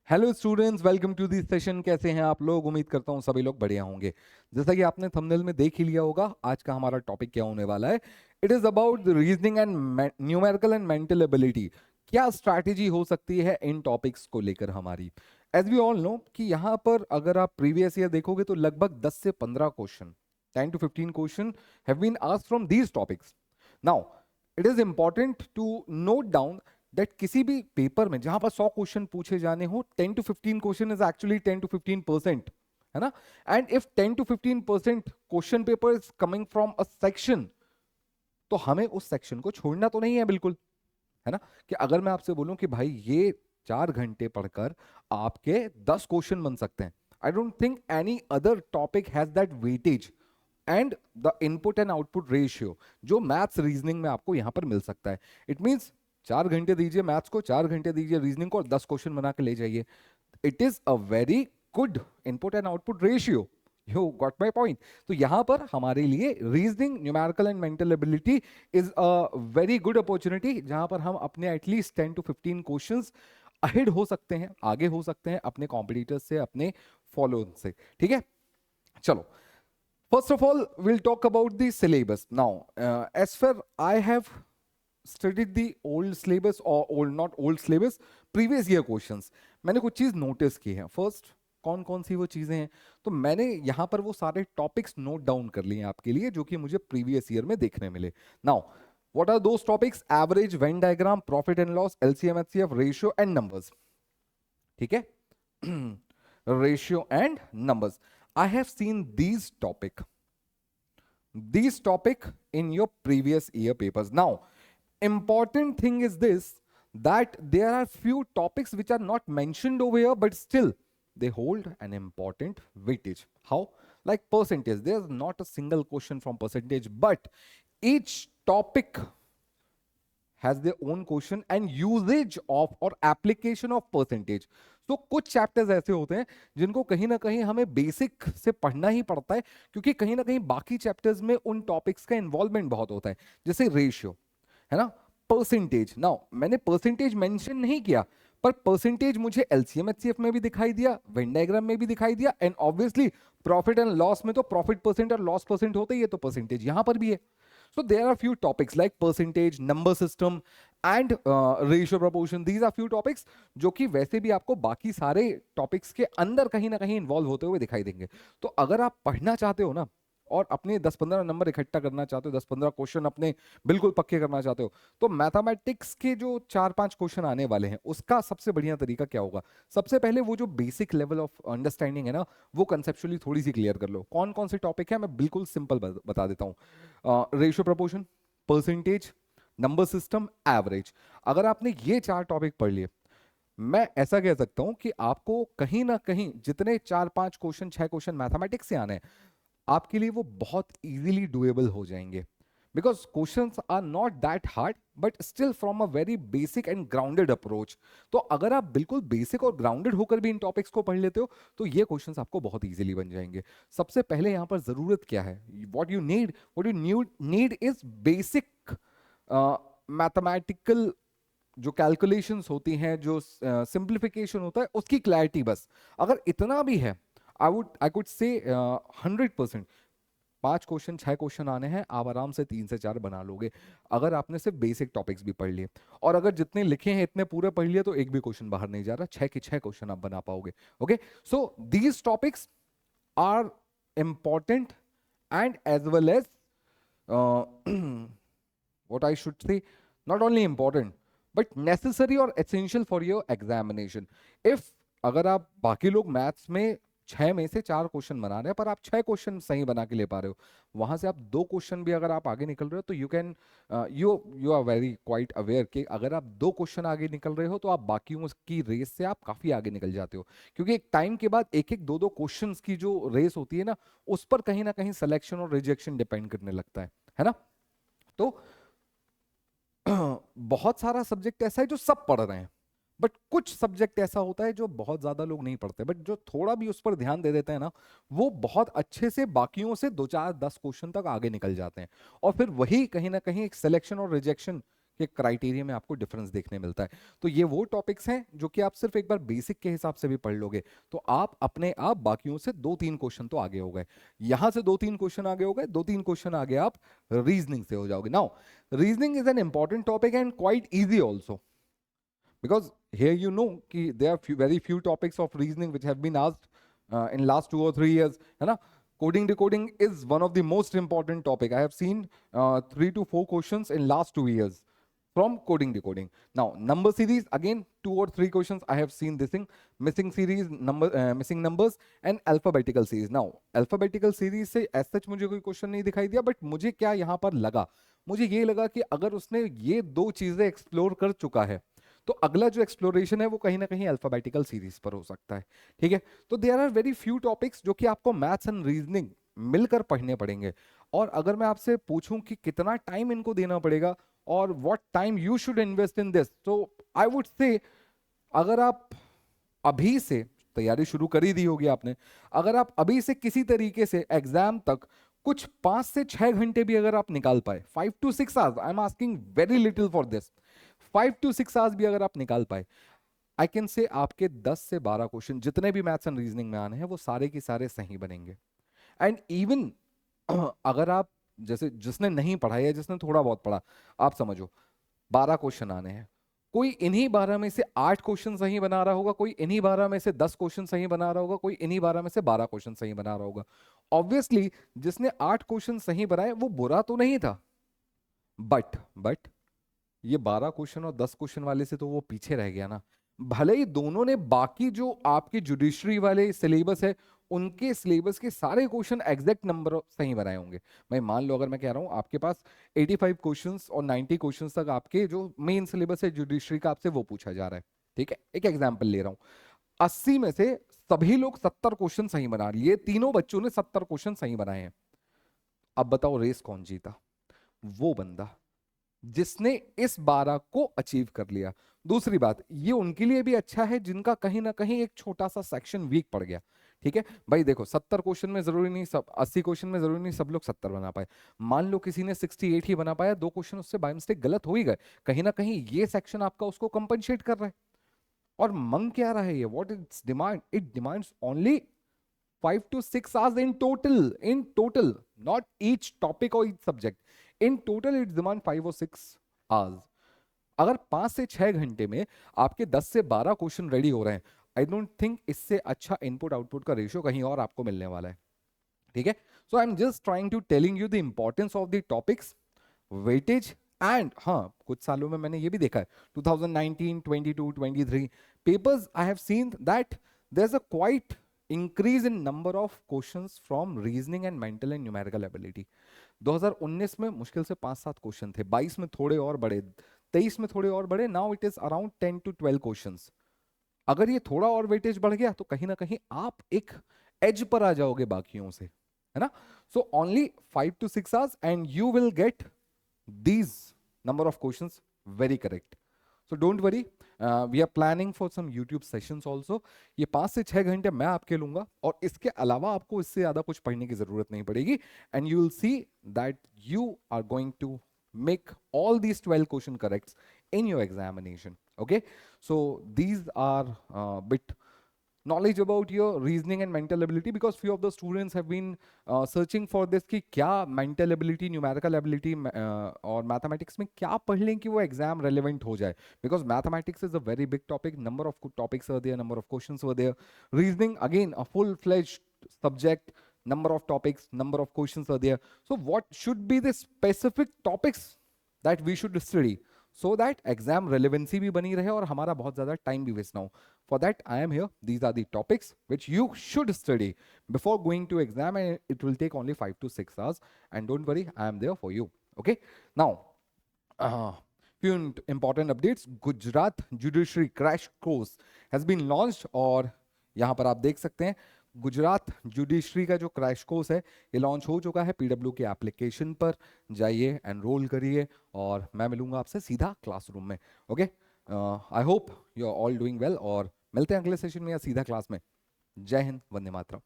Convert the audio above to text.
Hello students, welcome to this session. कैसे हैं आप लोग? उम्मीद करता हूं सभी लोग बढ़िया होंगे। जैसा कि आपने थंबनेल में देख ही लिया होगा, आज का हमारा टॉपिक क्या होने वाला है। It is about the reasoning and numerical and mental ability. क्या स्ट्रैटेजी हो सकती है इन टॉपिक्स को लेकर हमारी। एज वी ऑल नो कि यहाँ पर अगर आप प्रीवियस ईयर देखोगे तो लगभग 10 से 15 question, 10 to 15 question have been asked from these topics. Now it is important to note down that किसी भी पेपर में जहां पर 100 क्वेश्चन पूछे जाने हो, 10 to 15 question is actually 10 to 15%, है ना। And if 10 to 15% question paper is coming from a section, तो हमें उस सेक्शन को छोड़ना तो नहीं है बिल्कुल, है ना। कि अगर मैं आपसे बोलूं कि भाई ये 4 घंटे पढ़कर आपके 10 क्वेश्चन बन सकते हैं, I don't think any other topic has that weightage and the input and output ratio जो मैथ्स रीजनिंग में आपको यहां पर मिल सकता है। इट मींस 4 घंटे दीजिए मैथ्स को, 4 घंटे दीजिए रीजनिंग को और 10 क्वेश्चन बना के ले जाइए। It is a very good input and output ratio. You got my point. तो यहां पर हमारे लिए reasoning, numerical and mental ability is a very good opportunity, जहां पर हम अपने एटलीस्ट 10 to 15 क्वेश्चंस अहेड हो सकते हैं, आगे हो सकते हैं अपने कॉम्पिटिटर्स से, अपने फॉलोअर्स से। ठीक है, चलो। First of all, we'll talk about the syllabus. Now, as far I have studied the old syllabus or old, not old syllabus, previous year questions, मैंने कुछ चीज नोटिस की है। फर्स्ट, कौन कौन सी वो चीजें हैं, तो मैंने यहाँ पर वो सारे टॉपिक्स नोट डाउन कर लिए हैं आपके लिए, जो कि मुझे प्रीवियस ईयर में देखने मिले। Now what are those topics? Average, Venn diagram, profit and loss, LCM HCF, ratio and numbers. ठीक है, ratio and numbers. I have seen these topic in your previous year papers. Now, important thing is this, that there are few topics which are not mentioned over here, but still they hold an important weightage. How? Like percentage. There's not a single question from percentage, but each topic has their own question and usage of or application of percentage. तो कुछ chapters ऐसे होते हैं जिनको कहीं ना कहीं हमें बेसिक से पढ़ना ही पड़ता है, क्योंकि कहीं ना कहीं बाकी चैप्टर्स में उन टॉपिक्स का इन्वॉल्वमेंट बहुत होता है। जैसे रेशियो, है ना, परसेंटेज। नाउ मैंने परसेंटेज मेंशन नहीं किया, पर परसेंटेज मुझे एलसीएम एचसीएफ में भी दिखाई दिया, वेन डायग्राम में भी दिखाई दिया, and obviously profit and loss में तो प्रॉफिट परसेंट और लॉस परसेंट होते ही है, तो परसेंटेज यहां पर भी है। So there are few topics like percentage, number system and ratio proportion. These are few topics जो कि वैसे भी आपको बाकी सारे टॉपिक्स के अंदर कहीं ना कहीं इन्वॉल्व होते हुए दिखाई देंगे। तो अगर आप पढ़ना चाहते हो ना, और अपने 10-15 नंबर इकट्ठा करना चाहते हो, 10-15 क्वेश्चन अपने बिल्कुल पक्के करना चाहते हो, तो मैथमेटिक्स के जो 4-5 क्वेश्चन आने वाले हैं, उसका सबसे बढ़िया तरीका क्या होगा? सबसे पहले वो जो बेसिक लेवल ऑफ अंडरस्टैंडिंग है ना, वो कंसेप्चुअली थोड़ी सी क्लियर कर लो। कौन कौन से टॉपिक है, मैं बिल्कुल सिंपल बता देता हूँ। Ratio proportion, percentage, number system, average. अगर आपने ये 4 टॉपिक पढ़ लिए, मैं ऐसा कह सकता हूं कि आपको कहीं ना कहीं जितने 4-5 क्वेश्चन, 6 क्वेश्चन मैथमेटिक्स से आने हैं, आपके लिए वो बहुत इजीली डुएबल हो जाएंगे। Because questions are not that hard, but still from a very basic and grounded approach. तो अगर आप बिल्कुल बेसिक और ग्राउंडेड होकर भी इन टॉपिक्स को पढ़ लेते हो, तो ये क्वेश्चंस आपको बहुत इजीली बन जाएंगे। सबसे पहले यहां पर जरूरत क्या है? What you need is basic mathematical जो कैलकुलेशंस होती हैं, जो सिंप्लीफिकेशन होता है, उसकी क्लैरिटी। बस अगर इतना भी है, I could say 100%, 5 question 6 question आने हैं, आप आराम से 3 से 4 बना लोगे, अगर आपने सिर्फ बेसिक टॉपिक्स भी पढ़ लिए। और अगर जितने लिखे हैं इतने पूरे पढ़ लिए, तो एक भी क्वेश्चन बाहर नहीं जा रहा, 6 के 6 क्वेश्चन आप बना पाओगे। Okay, so these topics are important and as well as what I should say, not only important but necessary or essential for your examination. If अगर आप बाकी लोग मैथ्स में 6 में से 4 क्वेश्चन बना रहे हैं, पर आप 6 क्वेश्चन सही बना के ले पा रहे हो, वहां से आप 2 क्वेश्चन भी अगर आप आगे निकल रहे हो, तो you can you are very quite aware कि अगर आप 2 क्वेश्चन आगे निकल रहे हो, तो आप बाकियों की रेस से आप काफी आगे निकल जाते हो। क्योंकि एक टाइम के बाद एक एक 2-2 क्वेश्चंस की जो रेस होती है ना, उस पर कहीं ना कहीं सिलेक्शन और रिजेक्शन डिपेंड करने लगता है ना। तो बहुत सारा सब्जेक्ट ऐसा है जो सब पढ़ रहे हैं, बट कुछ सब्जेक्ट ऐसा होता है जो बहुत ज्यादा लोग नहीं पढ़ते, बट जो थोड़ा भी उस पर ध्यान दे देते हैं ना, वो बहुत अच्छे से बाकियों से 2-4-10 क्वेश्चन तक आगे निकल जाते हैं। और फिर वही कहीं ना कहीं एक सिलेक्शन और रिजेक्शन कि क्राइटेरिया में आपको डिफरेंस देखने मिलता है। तो ये वो टॉपिक्स हैं जो कि आप सिर्फ एक बार बेसिक के हिसाब से भी पढ़ लोगे तो आप अपने आप बाकियों से 2-3 क्वेश्चन तो आगे हो गए। यहां से 2-3 क्वेश्चन आगे हो गए, 2-3 क्वेश्चन आगे आप रीजनिंग से हो जाओगे। Now reasoning is an important topic and quite easy also, because here you know कि there are very few topics of reasoning which have been asked in last 2 or 3 years, है ना? Coding decoding is one of the most important topic. I have seen 3 to 4 questions in last 2 years from coding decoding. Now number series, again 2 or 3 questions I have seen this thing, missing series, missing numbers and alphabetical series. Now alphabetical series से as such मुझे कोई question नहीं दिखाई दिया, but मुझे क्या यहाँ पर लगा, मुझे ये लगा कि अगर उसने ये 2 चीजें एक्सप्लोर कर चुका है तो अगला जो एक्सप्लोरेशन है वो कहीं ना कहीं अल्फाबेटिकल सीरीज पर हो सकता है। ठीक है, तो there are very few topics जो कि आपको मैथ्स एंड रीजनिंग मिलकर पढ़ने पड़ेंगे। और अगर मैं आपसे पूछूं कि कितना टाइम इनको देना पड़ेगा और what time you should invest in this, तो आई वुड से अगर आप अभी से तैयारी शुरू कर ही दी होगी आपने, अगर आप अभी से किसी तरीके से एग्जाम तक कुछ 5 से 6 घंटे भी अगर आप निकाल पाए, 5 to 6 hours, I am asking very little for this, 5 to 6 hours भी अगर आप निकाल पाए, आई कैन से आपके 10 से 12 क्वेश्चन जितने भी मैथ्स एंड रीजनिंग में आने हैं वो सारे के सारे सही बनेंगे। एंड इवन अगर आप जैसे जिसने नहीं पढ़ा या जिसने थोड़ा बहुत पढ़ा, आप समझो 12 क्वेश्चन आने हैं, कोई इन्हीं 12 में से 8 क्वेश्चन सही बना रहा होगा, कोई इन्हीं 12 में से 10 क्वेश्चन सही बना रहा होगा, कोई इन्हीं 12 में से 12 क्वेश्चन सही बना रहा होगा। ऑब्वियसली जिसने 8 क्वेश्चन सही बनाए वो बुरा तो नहीं था, बट ये 12 क्वेश्चन और 10 क्वेश्चन वाले से तो वो पीछे रह गया ना। भले ही दोनों ने बाकी जो आपके जुडिशरी वाले सिलेबस है उनके सिलेबस के सारे क्वेश्चन एग्जैक्ट नंबर सही बनाए होंगे। मैं मान लो अगर मैं कह रहा हूं आपके पास 85 क्वेश्चंस और 90 क्वेश्चंस तक आपके जो मेन सिलेबस है जुडिशरी का आपसे वो पूछा जा रहा है, ठीक है, एक एग्जांपल ले रहा हूं, 80 में से सभी लोग 70 क्वेश्चन सही बना लिए, तीनों बच्चों ने 70 क्वेश्चन सही बनाए हैं। अब बताओ रेस कौन जीता? वो बंदा जिसने इस 12 को अचीव कर लिया। दूसरी बात, ये उनके लिए भी अच्छा है जिनका कहीं ना कहीं एक छोटा सा सेक्शन वीक पड़ गया। ठीक है भाई, देखो 70 क्वेश्चन में जरूरी नहीं सब, 80 क्वेश्चन में जरूरी नहीं सब लोग 70 बना पाए। मान लो किसी ने 68 ही बना पाया, 2 क्वेश्चन उससे बाय मिस्टेक गलत हो ही गए, कहीं ना कहीं ये सेक्शन आपका उसको कंपनसेट कर रहा है। और मंग क्या रहा है ये, what it's demand, it demands only 5 to 6 hours in total, not each topic or each subject. In total it demand 5 or 6 hours. अगर 5 से 6 घंटे में आपके 10 से 12 क्वेश्चन रेडी हो रहे हैं, आई डोंट थिंक इससे अच्छा इनपुट आउटपुट का रेशियो कहीं और आपको मिलने वाला है। ठीक है, so I am just trying to telling you the importance of the topics, weightage and हाँ, कुछ सालों में मैंने ये भी देखा है 2019, 22, 23 papers, I have seen that there is a quite increase in number of questions from reasoning and mental and numerical ability. 2019 में मुश्किल से 5-7 क्वेश्चन थे, 22 में थोड़े और बढ़े, 23 में थोड़े और बढ़े, now it is around 10 to 12 questions. अगर ये थोड़ा और वेटेज बढ़ गया तो कहीं ना कहीं आप एक एज पर आ जाओगे बाकियों से, है ना। So only 5 to 6 hours and you will get these number of questions very correct. So don't worry, we are planning for some YouTube sessions also. ये 5 से 6 घंटे मैं आपके लूंगा और इसके अलावा आपको इससे ज्यादा कुछ पढ़ने की जरूरत नहीं पड़ेगी, and you will see that you are going to make all these 12 question corrects in your examination. Okay, so these are bit knowledge about your reasoning and mental ability, because few of the students have been searching for this कि क्या mental ability, numerical ability और mathematics में क्या पढ़ लें कि वो exam relevant हो जाए, because mathematics is a very big topic, number of topics are there, number of questions were there. Reasoning again a full-fledged subject, number of topics, number of questions are there. So what should be the specific topics that we should study so that exam relevancy भी बनी रहे और हमारा बहुत ज़्यादा time भी waste ना हो? For that I am here. These are the topics which you should study before going to exam, and it will take only 5 to 6 hours, and don't worry, I am there for you. Okay, now few important updates. Gujarat Judiciary Crash Course has been launched, और यहाँ पर आप देख सकते हैं Gujarat judiciary का जो crash course है ये लॉन्च हो चुका है। पीडब्ल्यू के एप्लीकेशन पर जाइए, एनरोल करिए, और मैं मिलूंगा आपसे सीधा क्लासरूम में। Okay, I hope you are all doing well, और मिलते हैं अगले सेशन में या सीधा क्लास में। जय हिंद, वंदे मातरम।